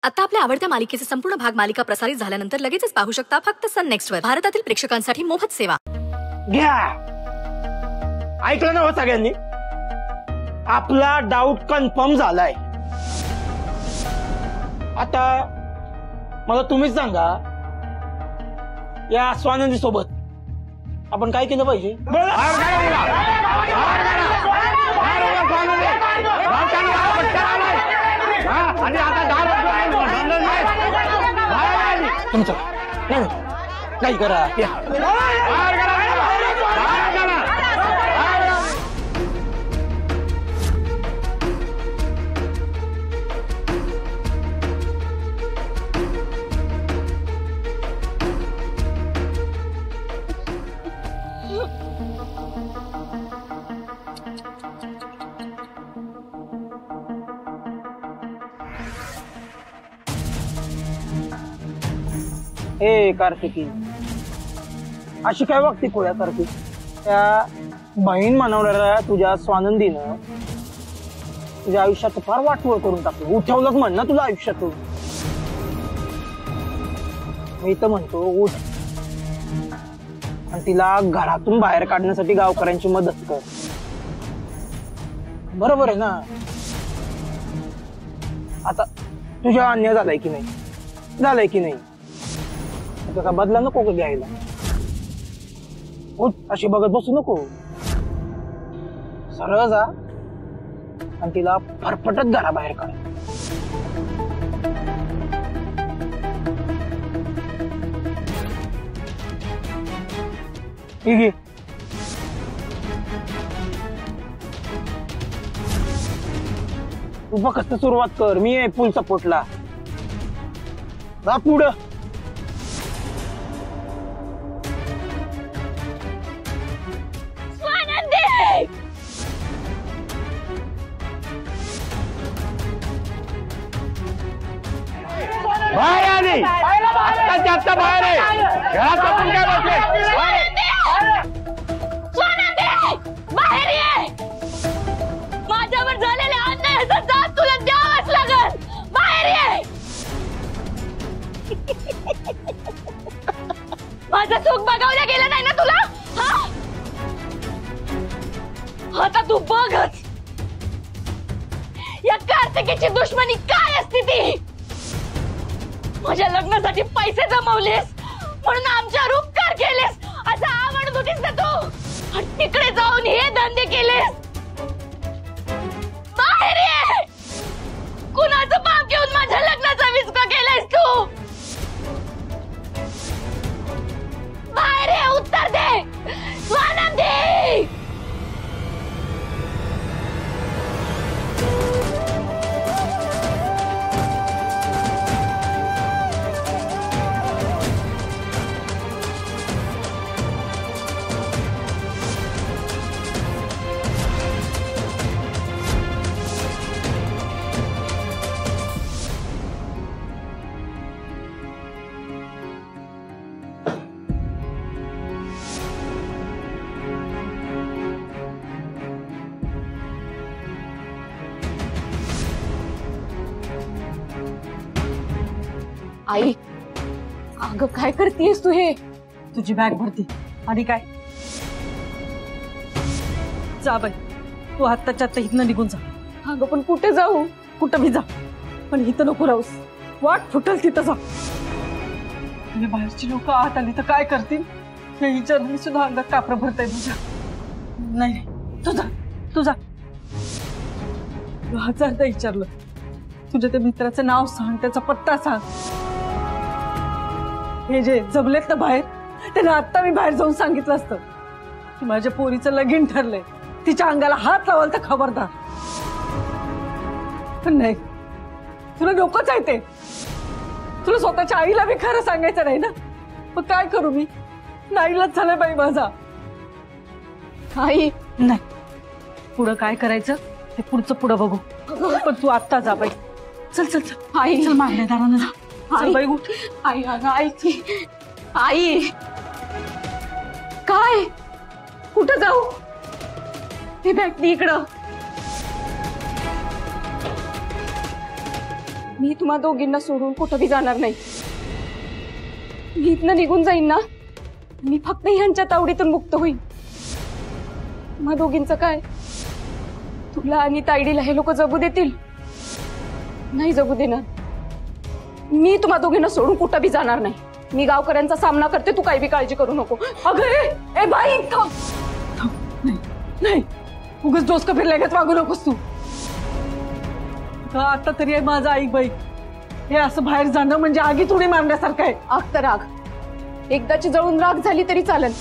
आता आपल्या आवडत्या मालिकेचे संपूर्ण भाग मालिका प्रसारित झाल्यानंतर लगेचच पाहू शकता फक्त सन नेक्स्ट वर. भारतातील प्रेक्षकांसाठी मोफत सेवा. घ्या, ऐकलं ना हो सगळ्यांनी, आपला डाऊट कन्फर्म झालाय. आता मला तुम्हीच सांगा, या स्वानंदी सोबत आपण काय केलं पाहिजे? तुमचं नाही करा. ए कार्तिकी, अशी काय वागते खोळ्यासारखी? त्या बहीण मनवणाऱ्या तुझ्या स्वानंदीनं तुझ्या आयुष्यात फार वाटवळ करून टाकलं. उठवलंच म्हण ना तुझ्या आयुष्यातून. मी तर म्हणतो उठ आणि तिला घरातून बाहेर काढण्यासाठी गावकऱ्यांची मदत कर. बरोबर आहे ना? आता तुझ्या अन्याय झालाय की नाही? झालाय की नाही? त्याचा बदला नको का घ्यायला? उठ, अशी बघत बसू नको. सरळ जा आणि तिला फरफटत घराबाहेर काढ. ठीक आहे. तू फक्त सुरुवात कर, मी आहे फुल सपोर्टला. जा पुढं. बाहेर आली, आता जास्त बाहेर आहे. घरात बसून काय बसले? बाहेर ये. माझ्यावर झालेल्या अन्यायाचा जाब तुला द्यावाच लागल. बाहेर ये. माझं सुख बघावलं गेलं नाही ना तुला? आता तू बघच या कार्तिकीची दुश्मनी काय असते ती. माझ्या लग्नासाठी पैसे जमवलेस म्हणून आमच्यावर उपकार केलेस असं आवडत होतीस ना तू. आणि तिकडे जाऊन हे धंदे केलेस. बाहेर ये. कुणाचं पाप घेऊन माझ्या लग्नाचा विस्का केलायस तू? बाहेर ये, उत्तर दे. स्वानंदी, आई, अगं काय करतेस तू? हे तुझी बॅग भरती आणि काय? जा बाई, तू आत्ताच्या आत्ता इथनं निघून जा. अगं पण कुठे जाऊ? कुठं भी जा, पण इथं नको राहूस. वाट फुटल तिथं जा. आणि बाहेरची लोक आत आली तर काय करतील हे विचारून सुद्धा अंगात कापरं भरताय तुझ्या. नाही, तू जा. 1000दा विचारलं. तुझ्या त्या मित्राचं नाव सांग, त्याचा पत्ता सांग. हे जे जमलेत ना बाहेर, त्यांना आत्ता मी बाहेर जाऊन सांगितलं असतं की माझ्या पोरीचं लगीन ठरलंय, तिच्या अंगाला हात लावाल तर खबरदार. पण नाही, तुला नकोच आहे ते. तुला स्वतःच्या आईला बी खरं सांगायचं नाही ना. मग काय करू मी? नाईलाज झालाय बाई माझा. आई नाही, पुढं काय करायचं ते पुढचं पुढं बघू. पण तू आत्ता जा बाई. चल आई, चल मागण्यादारानं जा. चल बाई उठ. आई अगं आई काय? कुठं जाऊ? हे बॅग इकडं. मी तुम्हा दोघींना सोडून कुठं बी जाणार नाही. मी इथनं निघून जाईन ना, मी फक्त ह्यांच्या तावडीतून मुक्त होईन. तुम्हा दोघींचं काय? तुला आणि तायडीला हे लोक जगू देतील? नाही जगू देणार. मी तुम्हा दोघींना सोडून कुठं बी जाणार नाही. मी गावकऱ्यांचा सामना करते, तू काही बी काळजी करू नको. अगं ए बाई थांब. नाही नाही, उगाच डोसकं फिरल्यागत वागू नकोस तू. आता तरी आहे माझा आई बाई, हे असं बाहेर जाणं म्हणजे आगीत उडी मारण्यासारखं आहे. आग तर आग, एकदाची जळून राग झाली तरी चालेल.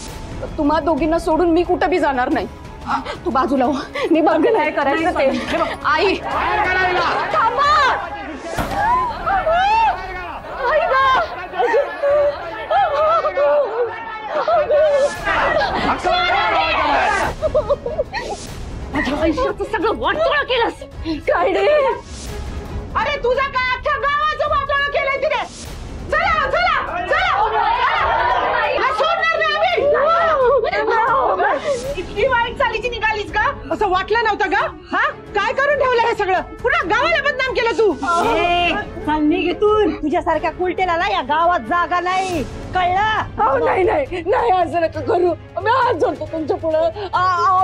तुम्हा दोघींना सोडून मी कुठं बी जाणार नाही. तू बाजूला हो, मी बघ काय करायचं ते. आई थांबा. आई गं. माझ्या आयुष्याचं सगळं वाटोळं केलंस. काय रे? अरे तुझा काय अख्ख्या गावाचं वाटोळं केलंय तिने. चला चला चला, सोडणार नाही आम्ही. इतकी वाईट चालीची निघालीस का? असं वाटलं नव्हतं का? हा काय करून ठेवलं हे सगळं? पुन्हा गावाला बदनाम केलं तू. चल निघितून, तुझ्यासारख्या कुलटेला या गावात जागा नाही, कळलं? नाही नाही नाही, असं नका करू. मी आज जोडतो तुमच्या पुढं.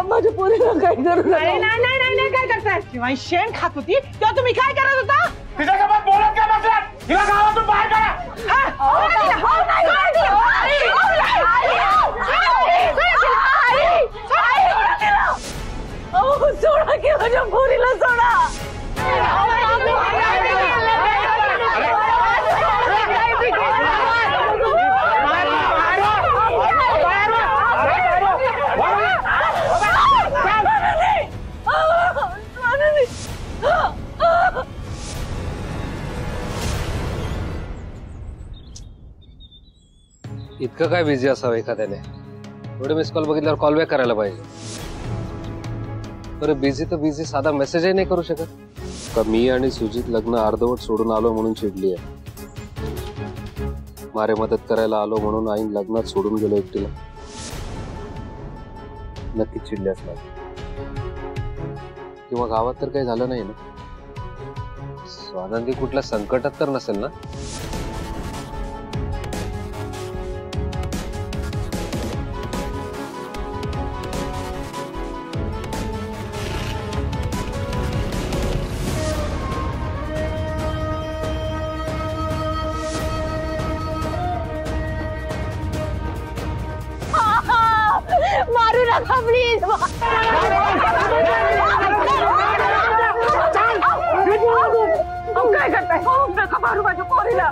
माझ्या पोरीला काय करू नका. नाही नाही नाही नाही, काय करताय? जेव्हा ही शेण खात होती तेव्हा तुम्ही काय करत होता? तिच्यासोबत बोलत काय बसलात? तिला गावातून बाहेर काढा. सोडा की माझ्या पोरीला सोडा. इतकं काय बिझी असावं एखाद्याने? थोडे मिस कॉल बघितल्यावर कॉल बॅक करायला पाहिजे. बरं बिझी तर बिझी, साधा मेसेजही नाही करू शकत का? मी आणि सुजित लग्न अर्धवट सोडून आलो म्हणून चिडली आहे. मारे मदत करायला आलो म्हणून आईन लग्नात सोडून गेलो एकटीला. नक्कीच चिडली असणार. किंवा गावात तर काही झालं नाही ना? स्वानंदी कुठल्या संकटात तर नसेल ना? मारू नका प्लीज. काय करताय? नका मारू माझ्या पोरीला.